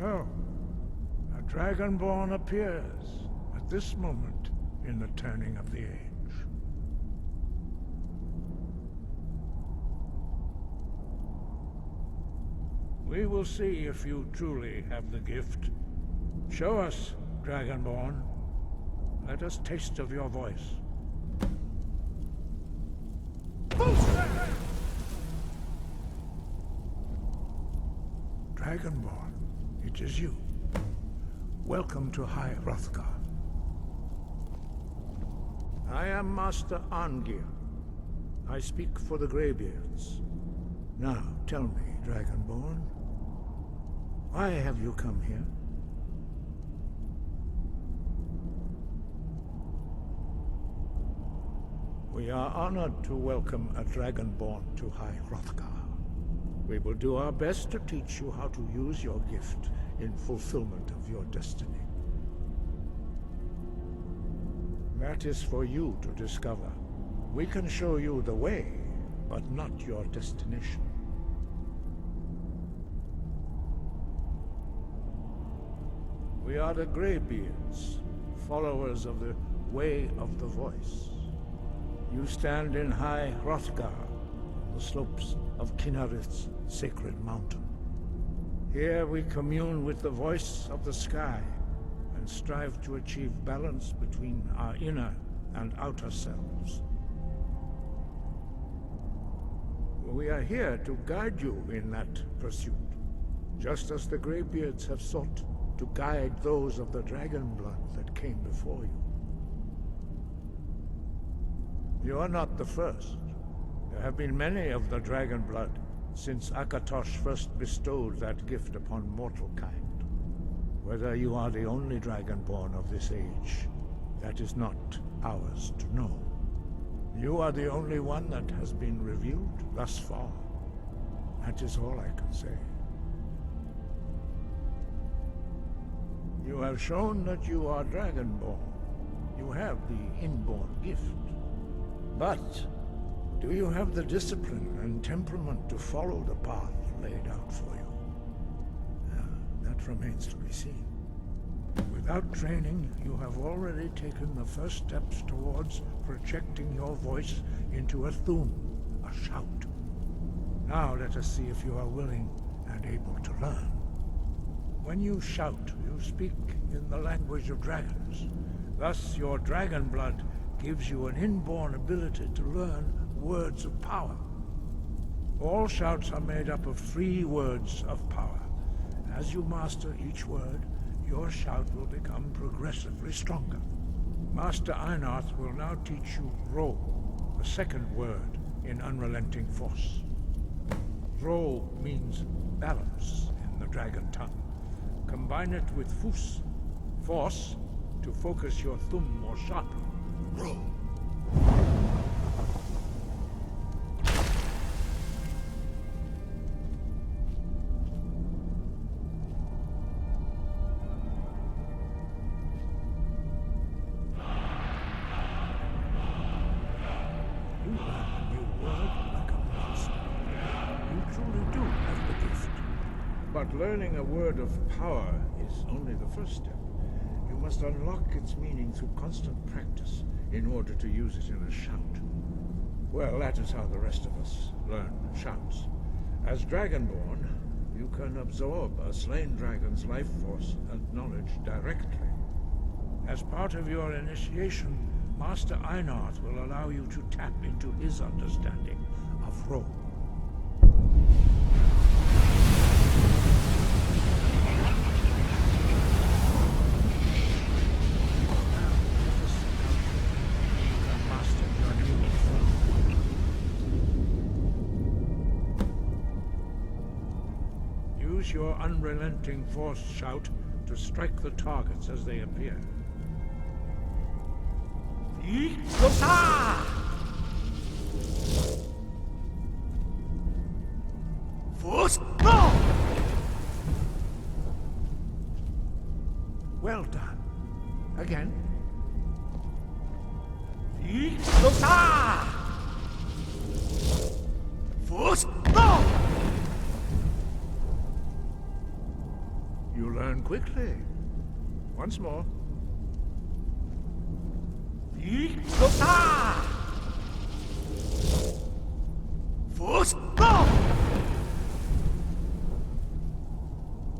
So, a Dragonborn appears at this moment in the turning of the age. We will see if you truly have the gift. Show us, Dragonborn. Let us taste of your voice. Dragonborn, it is you. Welcome to High Hrothgar. I am Master Arngir. I speak for the Greybeards. Now, tell me, Dragonborn, why have you come here? We are honored to welcome a Dragonborn to High Hrothgar. We will do our best to teach you how to use your gift in fulfillment of your destiny. That is for you to discover. We can show you the way, but not your destination. We are the Greybeards, followers of the Way of the Voice. You stand in High Hrothgar, on the slopes of Kinnarith's sacred mountain. Here we commune with the voice of the sky and strive to achieve balance between our inner and outer selves. We are here to guide you in that pursuit, just as the Greybeards have sought to guide those of the dragon blood that came before you. You are not the first. There have been many of the dragon blood since Akatosh first bestowed that gift upon mortal kind. Whether you are the only dragonborn of this age, that is not ours to know. You are the only one that has been revealed thus far. That is all I can say. You have shown that you are dragonborn. You have the inborn gift. But do you have the discipline and temperament to follow the path laid out for you? That remains to be seen. Without training, you have already taken the first steps towards projecting your voice into a thum, a shout. Now let us see if you are willing and able to learn. When you shout, you speak in the language of dragons. Thus, your dragon blood gives you an inborn ability to learn words of power. All shouts are made up of 3 words of power. As you master each word, your shout will become progressively stronger. Master Einarth will now teach you Ro, the second word in Unrelenting Force. Ro means balance in the dragon tongue. Combine it with Fus, force, to focus your thumb more sharply. Ro. But learning a word of power is only the first step. You must unlock its meaning through constant practice in order to use it in a shout. Well, that is how the rest of us learn shouts. As Dragonborn, you can absorb a slain dragon's life force and knowledge directly. As part of your initiation, Master Einarth will allow you to tap into his understanding of Ro. Use your unrelenting force shout to strike the targets as they appear. Force! Well done. Again. Force! You learn quickly. Once more.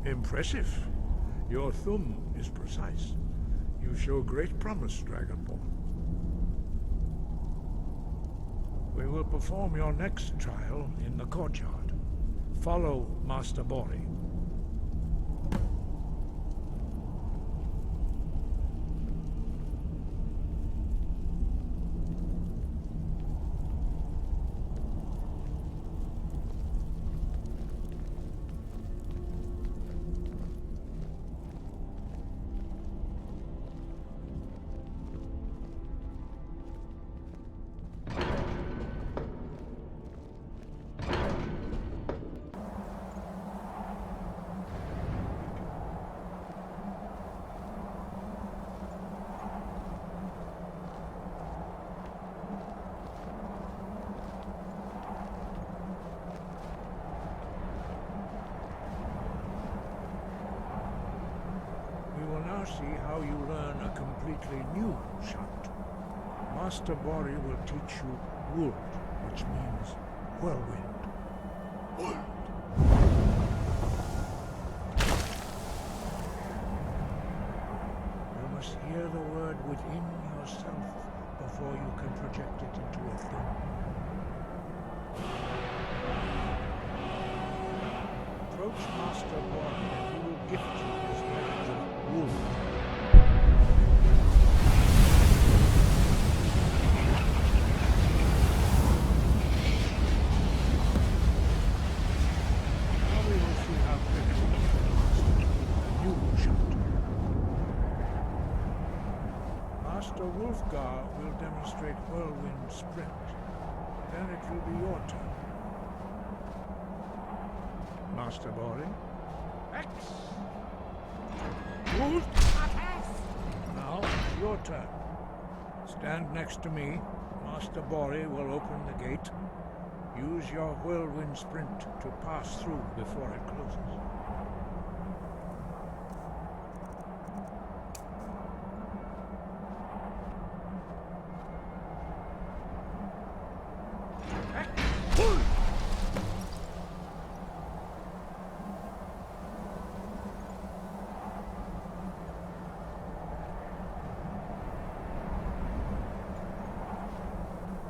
Impressive. Your thumb is precise. You show great promise, Dragonborn. We will perform your next trial in the courtyard. Follow Master Bori. We will now see how you learn a completely new shout. Master Bori will teach you Wold, which means whirlwind. Wold. You must hear the word within yourself before you can project it into a thing. Approach Master Bori and he will gift you his knowledge of wood. Now we will see how quickly you can master a new shot. Master Wolfgar will demonstrate whirlwind sprint. Then it will be your turn. Master Bori. X. Wolf. Now, your turn. Stand next to me. Master Bori will open the gate. Use your whirlwind sprint to pass through before it closes.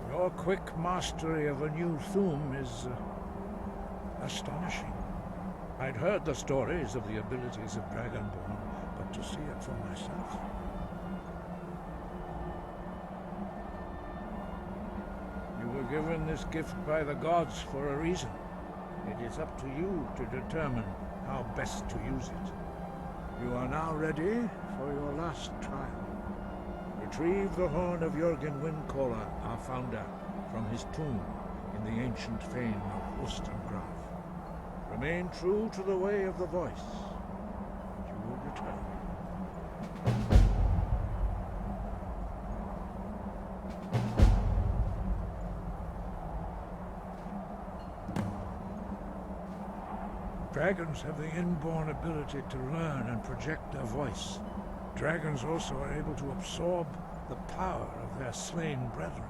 Your quick mastery of a new thum is astonishing. I'd heard the stories of the abilities of Dragonborn, but to see it for myself. You were given this gift by the gods for a reason. It is up to you to determine how best to use it. You are now ready for your last trial. Retrieve the horn of Jürgen Windcaller, our founder, from his tomb in the ancient fane of Ustengraf. Remain true to the way of the voice, and you will return. Dragons have the inborn ability to learn and project their voice. Dragons also are able to absorb the power of their slain brethren.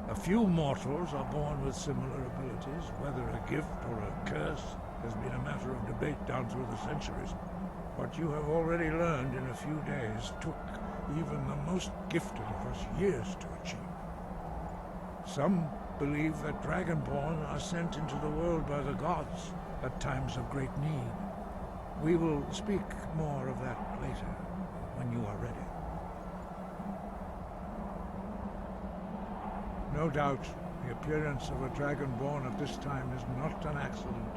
A few mortals are born with similar abilities. Whether a gift or a curse has been a matter of debate down through the centuries. What you have already learned in a few days took even the most gifted of us years to achieve. Some believe that Dragonborn are sent into the world by the gods at times of great need. We will speak more of that later, when you are ready. No doubt, the appearance of a Dragonborn at this time is not an accident.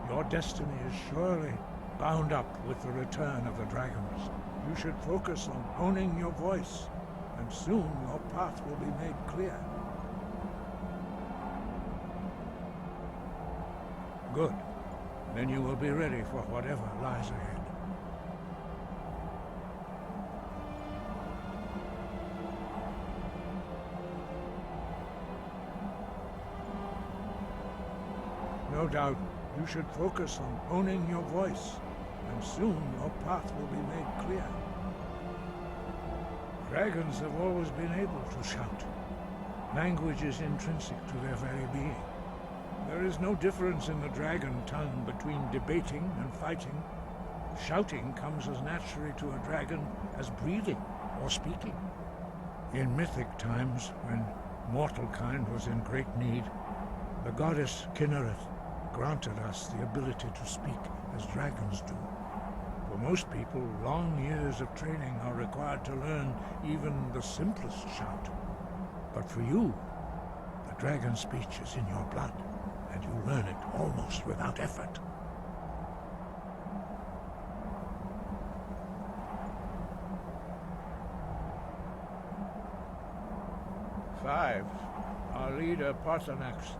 Your destiny is surely bound up with the return of the dragons. You should focus on honing your voice, and soon your path will be made clear. Good. Then you will be ready for whatever lies ahead. No doubt, you should focus on honing your voice, and soon your path will be made clear. Dragons have always been able to shout. Language is intrinsic to their very being. There is no difference in the dragon tongue between debating and fighting. Shouting comes as naturally to a dragon as breathing or speaking. In mythic times, when mortal kind was in great need, the goddess Kinnereth granted us the ability to speak as dragons do. For most people, long years of training are required to learn even the simplest shout. But for you, the dragon speech is in your blood, and you learn it almost without effort. Five, our leader Parthenax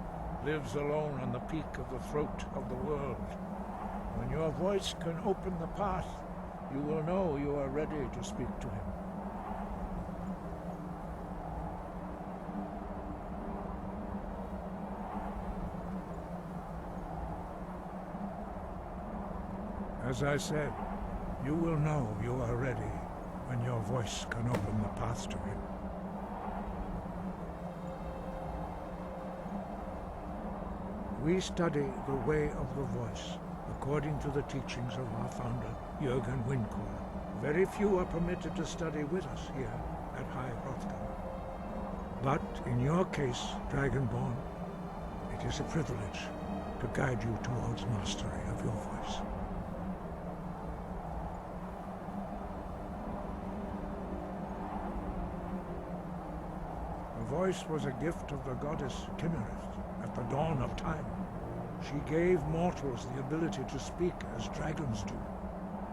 lives alone on the peak of the throat of the world. When your voice can open the path, you will know you are ready to speak to him. As I said, you will know you are ready when your voice can open the path to him. We study the way of the voice, according to the teachings of our founder, Jürgen Windcore. Very few are permitted to study with us here at High Hrothgar. But in your case, Dragonborn, it is a privilege to guide you towards mastery of your voice. The voice was a gift of the goddess Kinnereth at the dawn of time. She gave mortals the ability to speak as dragons do.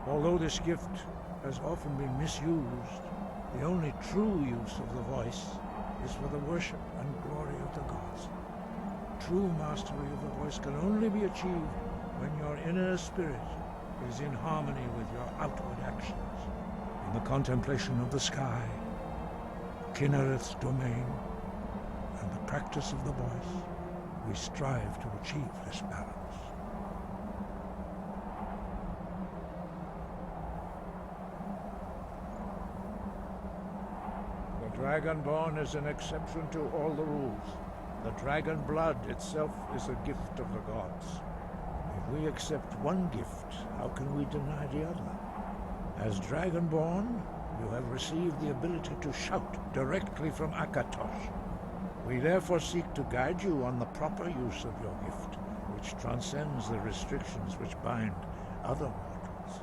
Although this gift has often been misused, the only true use of the voice is for the worship and glory of the gods. True mastery of the voice can only be achieved when your inner spirit is in harmony with your outward actions. In the contemplation of the sky, Kinnereth's domain, and the practice of the voice, we strive to achieve this balance. The Dragonborn is an exception to all the rules. The dragon blood itself is a gift of the gods. If we accept one gift, how can we deny the other? As Dragonborn, you have received the ability to shout directly from Akatosh. We therefore seek to guide you on the proper use of your gift, which transcends the restrictions which bind other mortals.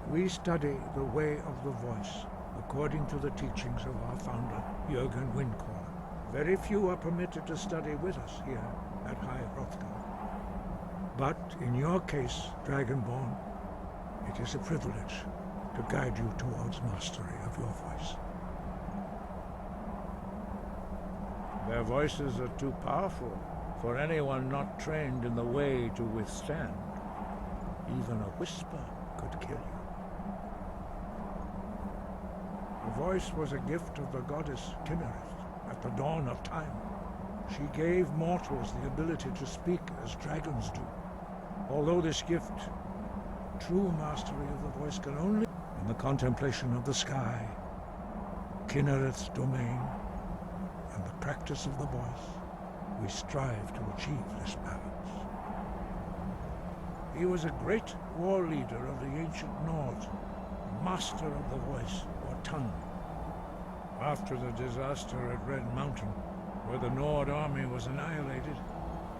We study the way of the voice, according to the teachings of our founder, Jürgen Windcore. Very few are permitted to study with us here at High Hrothgar. But in your case, Dragonborn, it is a privilege to guide you towards mastery of your voice. Their voices are too powerful for anyone not trained in the way to withstand. Even a whisper could kill you. The voice was a gift of the goddess Kinnereth at the dawn of time. She gave mortals the ability to speak as dragons do. Although this gift, true mastery of the voice, can only in the contemplation of the sky, Kinnereth's domain, and the practice of the voice, we strive to achieve this balance. He was a great war leader of the ancient Nords, master of the voice or tongue. After the disaster at Red Mountain, where the Nord army was annihilated,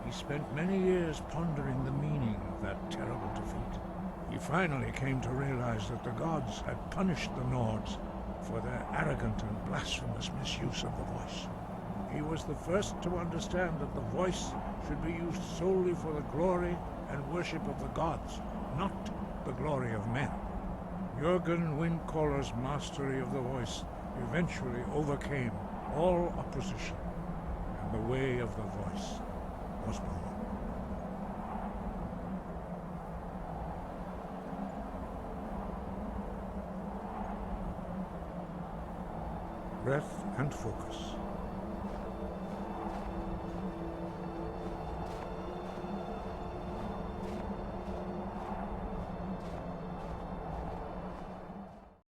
he spent many years pondering the meaning of that terrible defeat. He finally came to realize that the gods had punished the Nords for their arrogant and blasphemous misuse of the voice. He was the first to understand that the voice should be used solely for the glory and worship of the gods, not the glory of men. Jürgen Windcore's mastery of the voice eventually overcame all opposition, and the way of the voice was born. Breath and focus.